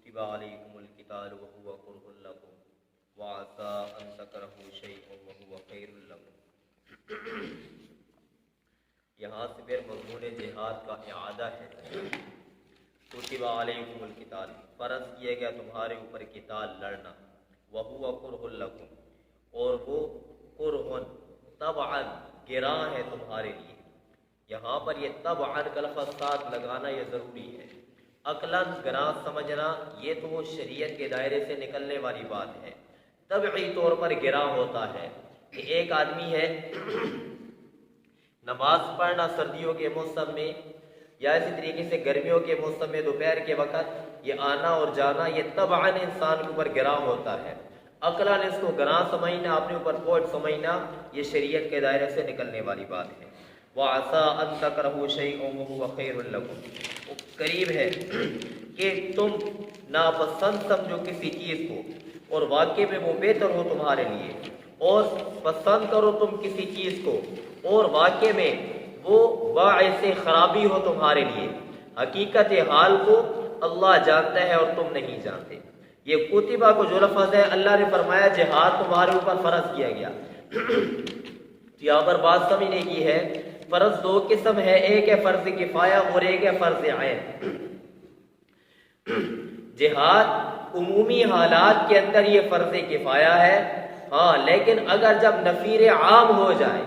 كتب عليكم القتال وهو كره لكم وعسى أن تكرهوا شيئا وهو خير لكم۔ یہاں سے پھر مضمون جہاد کا اعادہ ہے۔ کتب علیکم القتال، فرض کیا گیا تمہارے اوپر قتال لڑنا، وہو کرہ لکم، اور وہ کرہن طبعا گراں ہے تمہارے لیے۔ یہاں پر یہ طبعا کا لفظ ساتھ لگانا یہ ضروری ہے۔ عقلاً گراں سمجھنا یہ تو وہ شریعت کے دائرے سے نکلنے والی بات ہے۔ طبعی طور پر گراں ہوتا ہے کہ ایک آدمی ہے نماز پڑھنا سردیوں کے موسم میں یا اسی طریقے سے گرمیوں کے موسم میں دوپہر کے وقت یہ آنا اور جانا یہ طبعاً انسان کے اوپر گراں ہوتا ہے۔ عقلاً اس کو گراں سمجھنا، اپنے اوپر بوجھ سمجھنا یہ شریعت کے دائرے سے نکلنے والی بات ہے۔ وَعَسَىٰ أَن تَكْرَهُوا شَيْئًا وَهُوَ خَيْرٌ لَكُمْ، قریب ہے کہ تم ناپسند سمجھو کسی چیز کو اور واقع میں وہ بہتر ہو تمہارے لیے، اور پسند کرو تم کسی چیز کو اور واقع میں وہ باعث خرابی ہو تمہارے لیے۔ حقیقت حال کو اللہ جانتا ہے اور تم نہیں جانتے۔ یہ کتبہ کو جو لفظ ہے اللہ نے فرمایا جہاد تمہارے اوپر فرض کیا گیا۔ یہاں پر بات سمجھنے کی ہے، فرض دو قسم ہے، ایک ہے فرض کفایہ اور ایک ہے فرض عین۔ جہاد عمومی حالات کے اندر یہ فرض کفایہ ہے، ہاں لیکن اگر جب نفیر عام ہو جائے،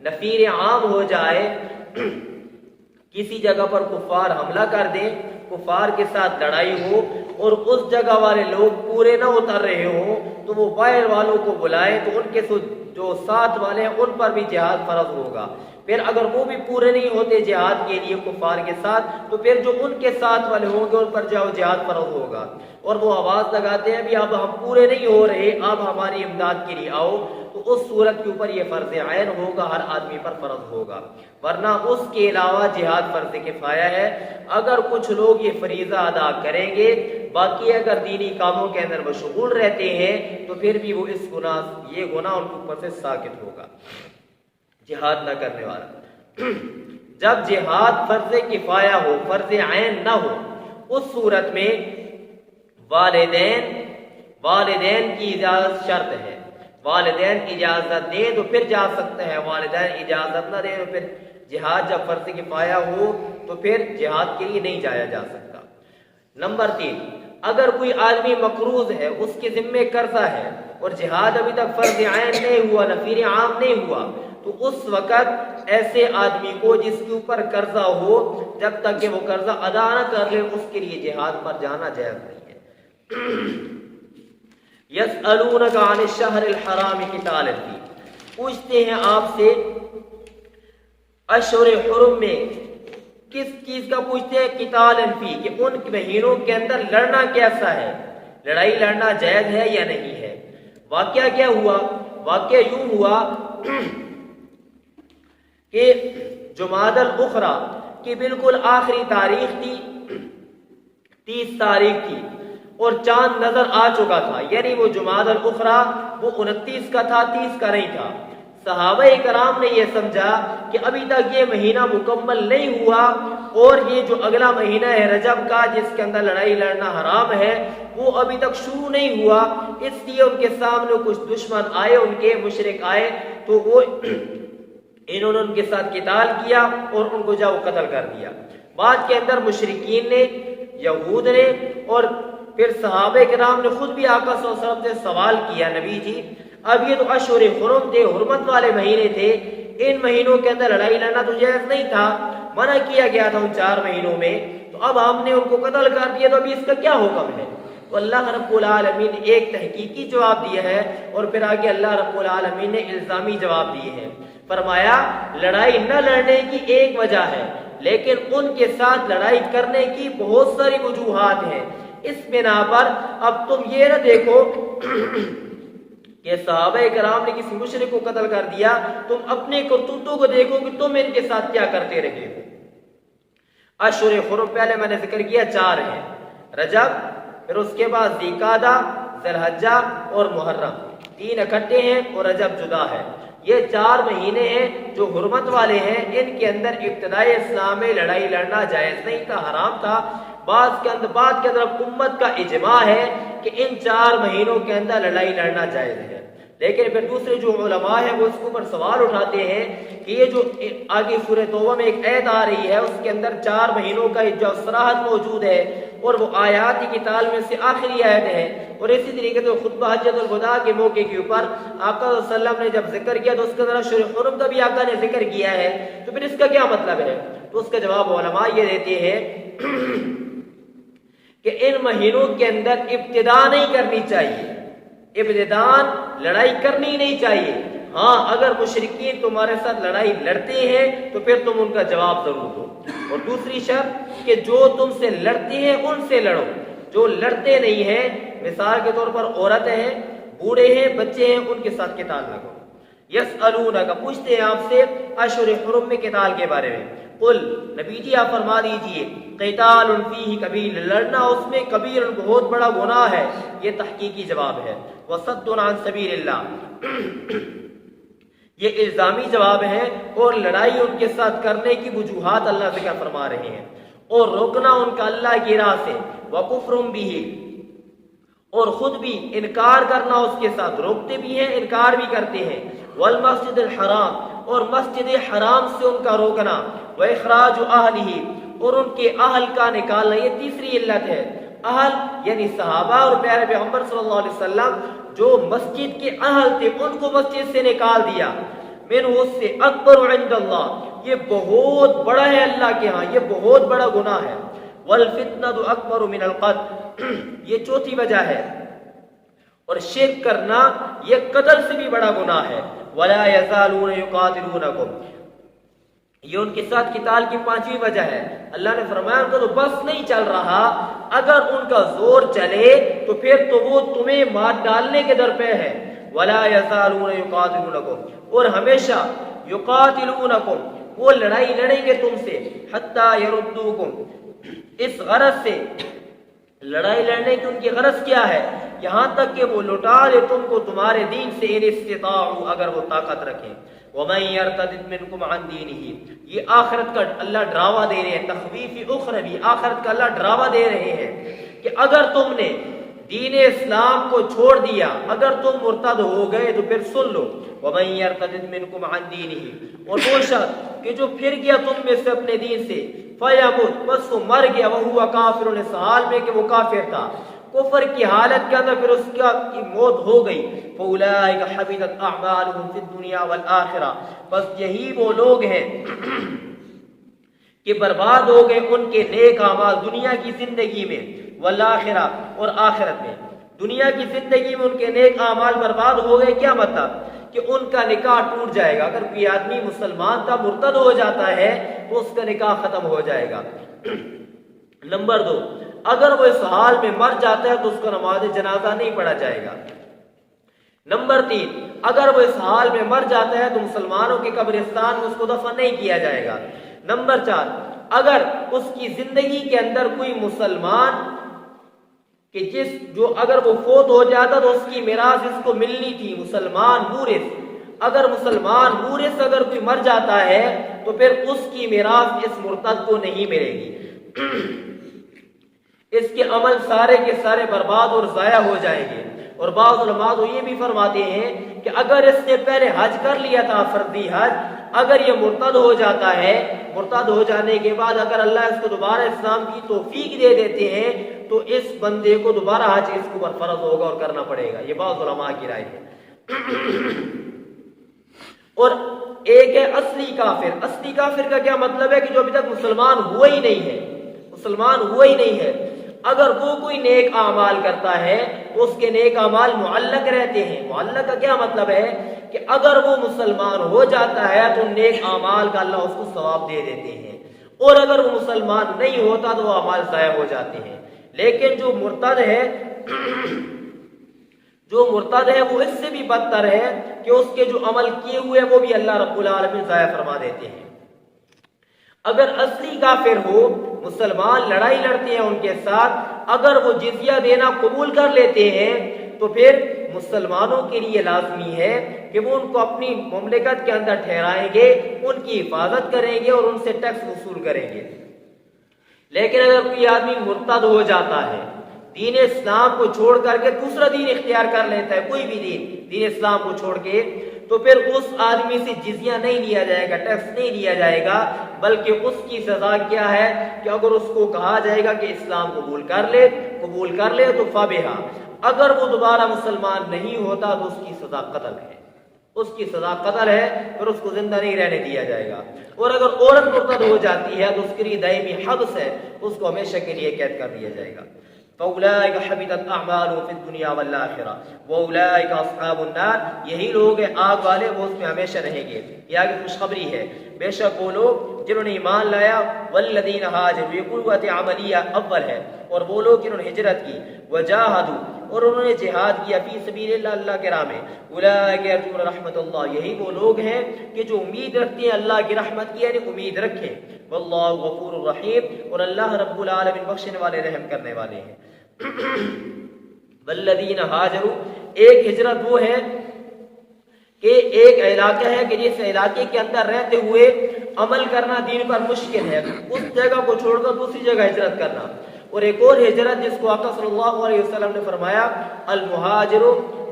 نفیر عام ہو جائے، کسی جگہ پر کفار حملہ کر دیں، کفار کے ساتھ لڑائی ہو اور اس جگہ والے لوگ پورے نہ اتر رہے ہوں تو وہ باہر والوں کو بلائیں تو ان کے جو ساتھ والے ہیں ان پر بھی جہاد فرض ہوگا۔ پھر اگر وہ بھی پورے نہیں ہوتے جہاد کے لیے کفار کے ساتھ تو پھر جو ان کے ساتھ والے ہوں گے ان پر جہاد فرض ہوگا، اور وہ آواز لگاتے ہیں بھی اب ہم پورے نہیں ہو رہے، اب ہماری امداد کے لیے آؤ، تو اس صورت کے اوپر یہ فرض عین ہوگا، ہر آدمی پر فرض ہوگا۔ ورنہ اس کے علاوہ جہاد فرض کفایہ ہے۔ اگر کچھ لوگ یہ فریضہ ادا کریں گے، باقی اگر دینی کاموں کے اندر مشغول رہتے ہیں تو پھر بھی وہ اس یہ گناہ ان کے اوپر سے ساقط ہوگا، جہاد نہ کرنے والا۔ جب جہاد فرض کفایہ ہو، فرض عین نہ ہو، اس صورت میں والدین کی اجازت شرط ہے۔ والدین اجازت دیں تو پھر جا سکتے ہیں، والدین اجازت نہ دیں تو پھر جہاد جب فرض کفایہ ہو تو پھر جہاد کے لیے نہیں جایا جا سکتا۔ نمبر 3، اگر کوئی آدمی مقروض ہے، اس کے ذمے قرضہ ہے اور جہاد ابھی تک فرض عین نہیں ہوا، نفیر عام نہیں ہوا، تو اس وقت ایسے آدمی کو جس کے اوپر قرضہ ہو، جب تک کہ وہ قرضہ ادا نہ کر لے اس کے لیے جہاد پر جانا جائز نہیں ہے۔ یسألونک عن الشہر الحرام قتال فیہ، پوچھتے ہیں آپ سے اشہر حرم میں کس چیز کا پوچھتے ہیں؟ قتال فیہ، کہ ان مہینوں کے اندر لڑنا کیسا ہے، لڑائی لڑنا جائز ہے یا نہیں ہے۔ واقعہ کیا ہوا؟ واقعہ یوں ہوا کہ جمادی الاخری کی بالکل آخری تاریخ تھی، 30 تاریخ تھی، اور چاند نظر آ چکا تھا، یعنی وہ جمادی الاخری وہ 29 کا تھا، 30 کا نہیں تھا۔ صحابہ کرام نے یہ سمجھا کہ ابھی تک یہ مہینہ مکمل نہیں ہوا اور یہ جو اگلا مہینہ ہے رجب کا جس کے اندر لڑائی لڑنا حرام ہے وہ ابھی تک شروع نہیں ہوا، اس لیے ان کے سامنے کچھ دشمن آئے، ان کے مشرک آئے تو وہ انہوں نے ان کے ساتھ قتال کیا اور ان کو جاؤ قتل کر دیا۔ بعد کے اندر مشرکین نے، یہود نے اور پھر صحابہ کرام نے خود بھی آقا صلی اللہ علیہ وسلم سے سوال کیا، نبی جی اب یہ تو اشہر حرم تھے، حرمت والے مہینے تھے، ان مہینوں کے اندر لڑائی لڑنا تو جائز نہیں تھا، منع کیا گیا تھا ان 4 مہینوں میں، تو اب ہم نے ان کو قتل کر دیا تو ابھی اس کا کیا حکم ہے؟ تو اللہ رب العالمین نے ایک تحقیقی جواب دیا ہے اور پھر آگے اللہ رب العالمین نے الزامی جواب دیے ہیں۔ فرمایا لڑائی نہ لڑنے کی ایک وجہ ہے، لیکن ان کے ساتھ لڑائی کرنے کی بہت ساری وجوہات ہیں۔ اس بنا پر اب تم یہ نہ دیکھو کہ صحابہ کرام نے کسی مشرک کو قتل کر دیا، تم اپنے کرتوتوں کو دیکھو کہ تم ان کے ساتھ کیا کرتے رہے ہو۔ اشہر حرم پہلے میں نے ذکر کیا 4 ہیں، رجب، پھر اس کے بعد ذی القعدہ، ذی الحجہ اور محرم، 3 اکٹھے ہیں اور رجب جدا ہے۔ یہ 4 مہینے ہیں جو حرمت والے ہیں، ان کے اندر ابتدائی اسلام میں لڑائی لڑنا جائز نہیں تھا، حرام تھا، بعد کے اندر امت کا اجماع ہے کہ ان 4 مہینوں کے اندر لڑائی لڑنا جائز ہے، لیکن پھر دوسرے جو علماء ہیں وہ اس کے اوپر سوال اٹھاتے ہیں کہ یہ جو آگے سورہ توبہ میں ایک آیت آ رہی ہے اس کے اندر 4 مہینوں کا جو صراحت موجود ہے اور وہ آیات کتاب میں سے آخری آیت ہے، اور اسی طریقے سے خطبہ حجۃ الوداع کے موقع کے اوپر آقا صلی اللہ علیہ وسلم نے جب ذکر کیا تو اس کے اندر اشہر حرم کا بھی آقا نے ذکر کیا ہے، تو پھر اس کا کیا مطلب ہے؟ تو اس کا جواب علماء یہ دیتے ہیں کہ ان مہینوں کے اندر ابتدا نہیں کرنی چاہیے، ابتداءً لڑائی کرنی نہیں چاہیے۔ ہاں اگر مشرکین تمہارے ساتھ لڑائی لڑتے ہیں تو پھر تم ان کا جواب ضرور دو، اور دوسری شرط کہ جو تم سے لڑتے ہیں ان سے لڑو، جو لڑتے نہیں ہیں مثال کے طور پر عورتیں ہیں، بوڑھے ہیں، بچے ہیں، ان کے ساتھ قتال نہ کرو۔ یسألونک پوچھتے ہیں آپ سے اشہر حرم میں قتال کے بارے میں، قل نبی جی آپ فرما دیجئے قتال فیہ کبیر، لڑنا اس میں کبیر بہت بڑا گناہ ہے، یہ تحقیقی جواب ہے، وصد عن سبیل اللہ یہ الزامی جواب ہے، اور لڑائی ان کے ساتھ کرنے کی وجوہات اللہ ذکر فرما رہے ہیں، اور روکنا ان کا اللہ کی راہ سے، وکفر بہ اور خود بھی انکار کرنا اس کے ساتھ، روکتے بھی ہیں انکار بھی کرتے ہیں، والمسجد الحرام اور مسجد حرام سے ان کا روکنا، واخراج اہلہ اور ان کے اہل کا نکالنا، یہ تیسری علت ہے۔ اہل یعنی صحابہ اور پیارے پیغمبر صلی اللہ علیہ وسلم جو مسجد کے اہل تھے ان کو مسجد سے نکال دیا، من اس سے اکبر عند اللہ یہ بہت بڑا ہے اللہ کے ہاں، یہ بہت بڑا گناہ ہے، والفتنۃ اکبر من القتل یہ چوتھی وجہ ہے، اور شرک کرنا یہ قتل سے بھی بڑا گناہ ہے، ولا یزالون یقاتلونکم یہ ان کے ساتھ قتال کی 5ویں وجہ ہے۔ اللہ نے فرمایا ان کا تو بس نہیں چل رہا، اگر ان کا زور چلے تو پھر تو وہ تمہیں مار ڈالنے کے در پہ ہے، ولا یزالون یقاتلونکم اور ہمیشہ یقاتلونکم وہ لڑائی لڑیں گے تم سے، حتی یردوکم اس غرض سے، لڑائی لڑنے کی ان کی غرض کیا ہے؟ یہاں تک کہ وہ لوٹا دے تم کو تمہارے دین سے، ان استطاعوا اگر وہ طاقت رکھیں، وَمَن يَرْتَدِدْ مِنْكُمْ عَنْ دِينِهِ یہ آخرت کا اللہ ڈراوا دے رہے ہیں، تخویف اخروی آخرت کا اللہ ڈراوا دے رہے ہیں کہ اگر تم نے دین اسلام کو چھوڑ دیا، اگر تم مرتد ہو گئے تو پھر سن لو، وَمَن يَرْتَدِدْ مِنْكُمْ عَنْ دِينِهِ اور وہ شخص کہ جو پھر گیا تم میں سے اپنے دین سے، فَيَمُتْ بس وہ مر گیا، وَهُوَ كَافِرٌ اس حال میں کہ وہ کافر تھا، کفر کی حالت کے اندر پھر اس کا موت ہو گئی، فَأُولَٰئِكَ حَبِطَتْ أَعْمَالُهُمْ فِي الدُّنْيَا وَالْآخِرَةِ بس یہی وہ لوگ ہیں کہ برباد ہو گئے ان کے نیک اعمال دنیا کی زندگی میں، والآخرہ اور آخرت میں، دنیا کی زندگی میں ان کے نیک اعمال برباد ہو گئے، کیا مطلب کہ ان کا نکاح ٹوٹ جائے گا، اگر کوئی آدمی مسلمان کا مرتد ہو جاتا ہے تو اس کا نکاح ختم ہو جائے گا۔ نمبر 2 اگر وہ اس حال میں مر جاتا ہے تو اس کو نماز جنازہ نہیں پڑھا جائے گا۔ نمبر 3 اگر وہ اس حال میں مر جاتا ہے تو مسلمانوں کے قبرستان میں اس کو دفن نہیں کیا جائے گا۔ نمبر 4 اگر اس کی زندگی کے اندر کوئی مسلمان کہ اگر وہ فوت ہو جاتا تو اس کی میراث اس کو ملنی تھی، مسلمان مورث، اگر مسلمان مورث اگر کوئی مر جاتا ہے تو پھر اس کی میراث اس مرتد کو نہیں ملے گی، اس کے عمل سارے کے سارے برباد اور ضائع ہو جائیں گے۔ اور بعض علماء تو یہ بھی فرماتے ہیں کہ اگر اس نے پہلے حج کر لیا تھا فرضی حج، اگر یہ مرتد ہو جاتا ہے، مرتد ہو جانے کے بعد اگر اللہ اس کو دوبارہ اسلام کی توفیق دے دیتے ہیں تو اس بندے کو دوبارہ حج اس کو پر فرض ہوگا اور کرنا پڑے گا، یہ بعض علماء کی رائے ہے۔ اور ایک ہے اصلی کافر، اصلی کافر کا کیا مطلب ہے کہ جو ابھی تک مسلمان ہوا ہی نہیں ہے، مسلمان ہوا ہی نہیں ہے، اگر وہ کوئی نیک اعمال کرتا ہے تو اس کے نیک اعمال معلق رہتے ہیں۔ معلق کا کیا مطلب ہے کہ اگر وہ مسلمان ہو جاتا ہے تو نیک اعمال کا اللہ اس کو ثواب دے دیتے ہیں، اور اگر وہ مسلمان نہیں ہوتا تو وہ اعمال ضائع ہو جاتے ہیں۔ لیکن جو مرتد ہے وہ اس سے بھی بدتر ہے کہ اس کے جو عمل کیے ہوئے وہ بھی اللہ رب العالمین ضائع فرما دیتے ہیں۔ اگر اصلی کافر ہو، مسلمان لڑائی لڑتے ہیں ان کے ساتھ، اگر وہ جزیہ دینا قبول کر لیتے ہیں تو پھر مسلمانوں کے لیے لازمی ہے کہ وہ ان کو اپنی مملکت کے اندر ٹھہرائیں گے، ان کی حفاظت کریں گے اور ان سے ٹیکس وصول کریں گے۔ لیکن اگر کوئی آدمی مرتد ہو جاتا ہے، دین اسلام کو چھوڑ کر کے دوسرا دین اختیار کر لیتا ہے، کوئی بھی دین اسلام کو چھوڑ کے، تو پھر اس آدمی سے جزیہ نہیں لیا جائے گا، ٹیکس نہیں لیا جائے گا، بلکہ اس کی سزا کیا ہے کہ اگر اس کو کہا جائے گا کہ اسلام قبول کر لے تو فبہا، اگر وہ دوبارہ مسلمان نہیں ہوتا تو اس کی سزا قتل ہے، پھر اس کو زندہ نہیں رہنے دیا جائے گا۔ اور اگر عورت مرتد ہو جاتی ہے تو اس کے لیے دائمی حبس ہے، اس کو ہمیشہ کے لیے قید کر دیا جائے گا۔ فَأُولَٰئِكَ حَبِطَتْ أَعْمَالُهُمْ فِي الدُّنْيَا وَالْآخِرَةِ وَأُولَٰئِكَ أَصْحَابُ النَّارِ، یہی لوگ ہیں آگ والے، وہ اس میں ہمیشہ رہیں گے۔ یہ آگے خوشخبری ہے، بے شک وہ لوگ جنہوں نے ایمان لایا، والذین ہاجروا، یہ قوت عملیہ اول ہے، اور وہ لوگ جنہوں نے ہجرت کی، وجاہدوا، اور انہوں نے جہاد کیا، فی سبیل اللہ، اللہ کے راہ میں، اولئک یرجون رحمت اللہ، یہی وہ لوگ ہیں کہ جو امید رکھتے ہیں اللہ کی رحمت کی، یعنی امید رکھیں، واللہ غفور الرحیم، اور اللہ رب العالمین بخشنے والے، رحم کرنے والے ہیں۔ والذین ہاجروا، ایک ہجرت وہ ہے کہ ایک علاقہ ہے کہ جس علاقے کے اندر رہتے ہوئے عمل کرنا دین پر مشکل ہے، اس جگہ کو چھوڑ کر دوسری جگہ ہجرت کرنا، اور ایک اور ہجرت جس کو آقا صلی اللہ علیہ وسلم نے فرمایا المہاجر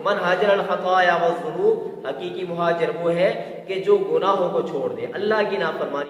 من ہاجر الخطایا والذنوب، حقیقی مہاجر وہ ہے کہ جو گناہوں کو چھوڑ دے، اللہ کی نافرمانی